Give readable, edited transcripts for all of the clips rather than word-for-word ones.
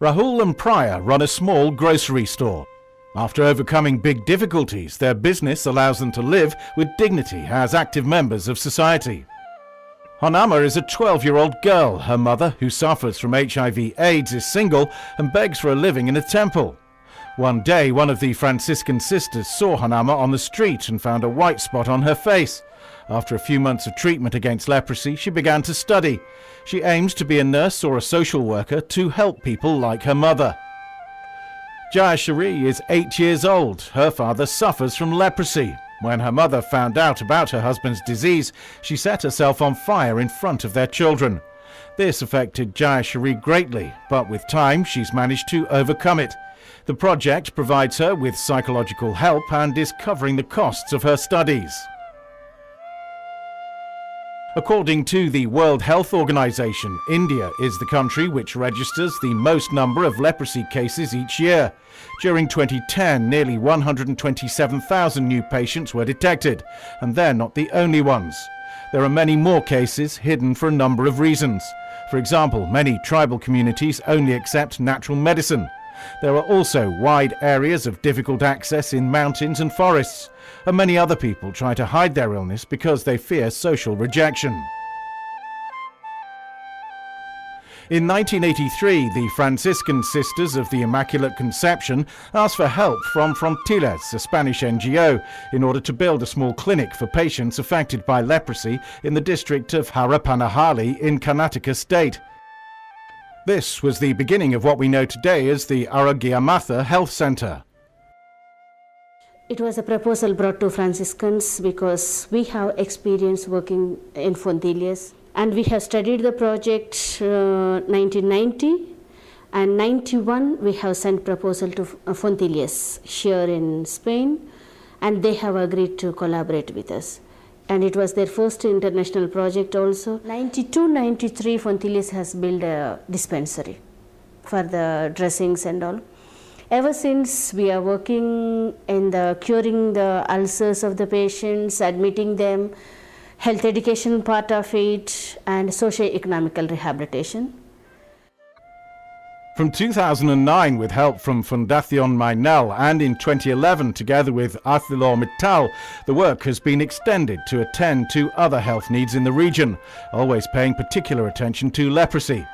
Rahul and Priya run a small grocery store. After overcoming big difficulties, their business allows them to live with dignity as active members of society. Hanama is a 12-year-old girl. Her mother, who suffers from HIV/AIDS, is single and begs for a living in a temple. One day, one of the Franciscan Sisters saw Hanama on the street and found a white spot on her face. After a few months of treatment against leprosy, she began to study. She aims to be a nurse or a social worker to help people like her mother. Jayashri is 8 years old. Her father suffers from leprosy. When her mother found out about her husband's disease, she set herself on fire in front of their children. This affected Jayashri greatly, but with time she's managed to overcome it. The project provides her with psychological help and is covering the costs of her studies. According to the World Health Organization, India is the country which registers the most number of leprosy cases each year. During 2010, nearly 127,000 new patients were detected, and they're not the only ones. There are many more cases hidden for a number of reasons. For example, many tribal communities only accept natural medicine. There are also wide areas of difficult access in mountains and forests, and many other people try to hide their illness because they fear social rejection. In 1983, the Franciscan Sisters of the Immaculate Conception asked for help from Fontilles, a Spanish NGO, in order to build a small clinic for patients affected by leprosy in the district of Harapanahalli in Karnataka State. This was the beginning of what we know today as the Arogya Matha Health Center. It was a proposal brought to Franciscans because we have experience working in Fontilles, and we have studied the project 1990 and 91 we have sent proposal to Fontilles here in Spain, and they have agreed to collaborate with us. And it was their first international project also. 92-93 Fontilles has built a dispensary for the dressings and all. Ever since we are working in the curing the ulcers of the patients, admitting them, health education part of it, and socio-economical rehabilitation. From 2009, with help from Fundación Mainel, and in 2011 together with Arcelor Mittal, the work has been extended to attend to other health needs in the region, always paying particular attention to leprosy.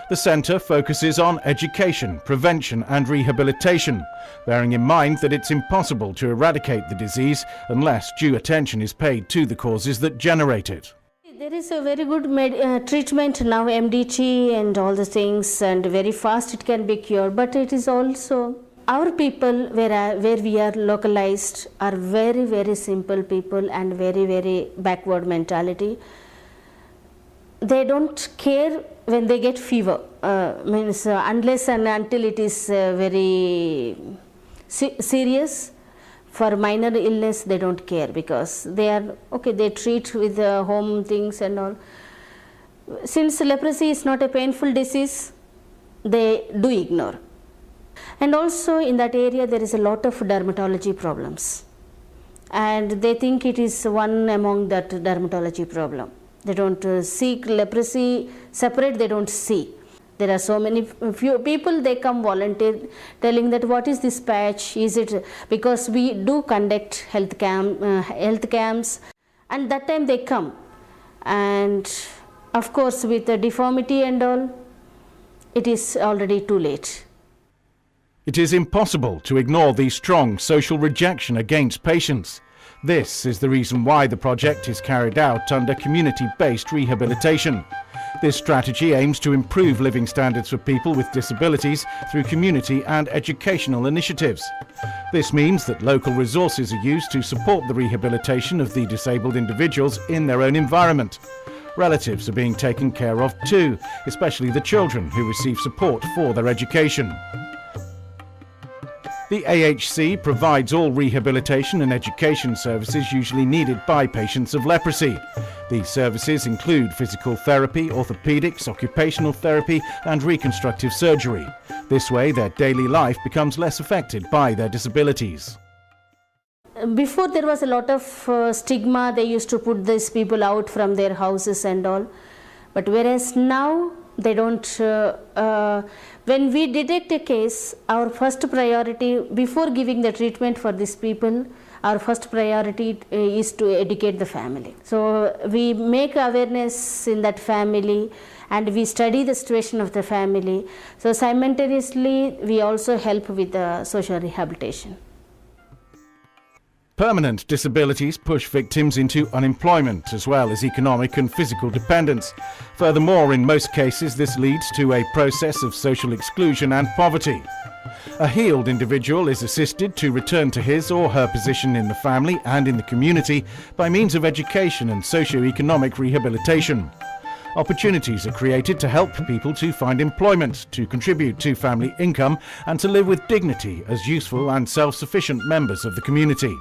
The centre focuses on education, prevention and rehabilitation, bearing in mind that it's impossible to eradicate the disease unless due attention is paid to the causes that generate it. There is a very good treatment now, MDT and all the things, and very fast it can be cured. But it is also our people where we are localized are very, very simple people and very, very backward mentality. They don't care when they get fever, unless and until it is very serious. For minor illness, they don't care because they are okay. They treat with home things and all. Since leprosy is not a painful disease, they do ignore. And also in that area, there is a lot of dermatology problems, and they think it is one among that dermatology problem. They don't seek leprosy separate. They don't see. There are so many few people, they come volunteer telling that what is this patch, is it, because we do conduct health camps, and that time they come, and of course with the deformity and all, it is already too late. It is impossible to ignore the strong social rejection against patients. This is the reason why the project is carried out under community-based rehabilitation. This strategy aims to improve living standards for people with disabilities through community and educational initiatives. This means that local resources are used to support the rehabilitation of the disabled individuals in their own environment. Relatives are being taken care of too, especially the children who receive support for their education. The AHC provides all rehabilitation and education services usually needed by patients of leprosy. These services include physical therapy, orthopedics, occupational therapy and reconstructive surgery. This way, their daily life becomes less affected by their disabilities. Before there was a lot of stigma. They used to put these people out from their houses and all. But whereas now They don't, when we detect a case, our first priority, before giving the treatment for these people, our first priority is to educate the family. So we make awareness in that family and we study the situation of the family. So simultaneously, we also help with the social rehabilitation. Permanent disabilities push victims into unemployment as well as economic and physical dependence. Furthermore, in most cases, this leads to a process of social exclusion and poverty. A healed individual is assisted to return to his or her position in the family and in the community by means of education and socio-economic rehabilitation. Opportunities are created to help people to find employment, to contribute to family income, and to live with dignity as useful and self-sufficient members of the community.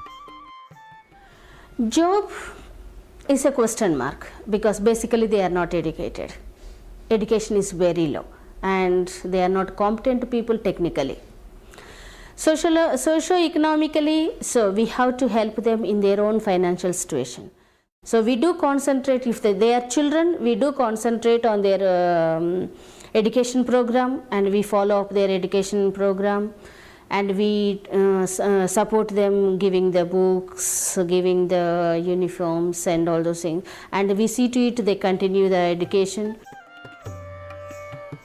Job is a question mark because basically they are not educated. Education is very low and they are not competent people technically. Socio-economically, so we have to help them in their own financial situation. So we do concentrate, if they are children, we do concentrate on their education program and we follow up their education program. And we support them giving the books, giving the uniforms and all those things. And we see to it they continue the education.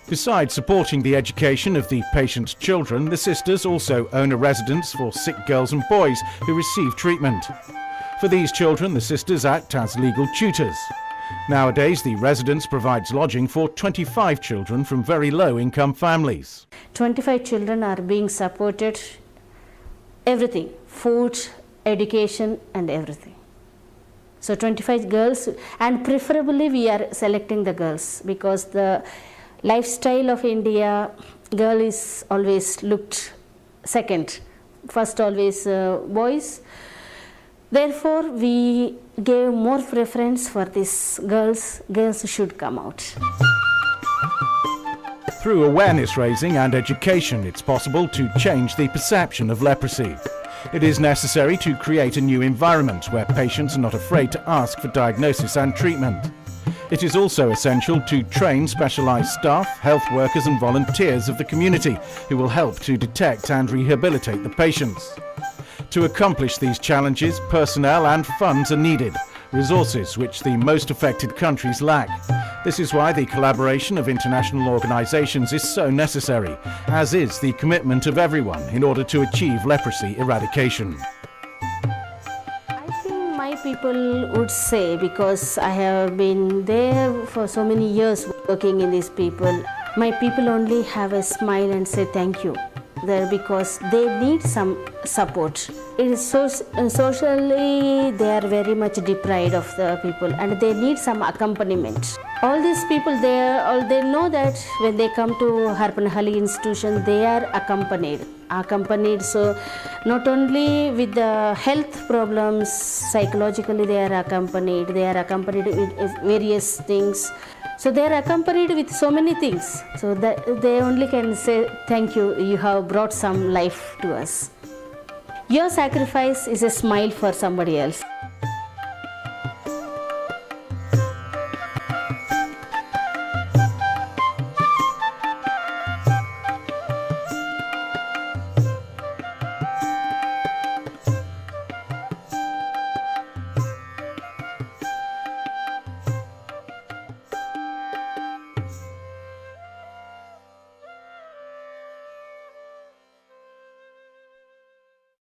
Besides supporting the education of the patient's children, the sisters also own a residence for sick girls and boys who receive treatment. For these children, the sisters act as legal tutors. Nowadays, the residence provides lodging for 25 children from very low-income families. 25 children are being supported, everything, food, education and everything. So 25 girls, and preferably we are selecting the girls because the lifestyle of India, girl is always looked second, first always boys. Therefore, we gave more preference for these girls. Girls should come out. Through awareness raising and education, it's possible to change the perception of leprosy. It is necessary to create a new environment where patients are not afraid to ask for diagnosis and treatment. It is also essential to train specialised staff, health workers and volunteers of the community who will help to detect and rehabilitate the patients. To accomplish these challenges, personnel and funds are needed, resources which the most affected countries lack. This is why the collaboration of international organisations is so necessary, as is the commitment of everyone in order to achieve leprosy eradication. I think my people would say, because I have been there for so many years working in these people, my people only have a smile and say thank you. There because they need some support. It is socially they are very much deprived of the people and they need some accompaniment. All these people they know that when they come to Harapanahalli institution they are accompanied. So not only with the health problems, psychologically they are accompanied with various things. So they are accompanied with so many things. So that they only can say, thank you, you have brought some life to us. Your sacrifice is a smile for somebody else.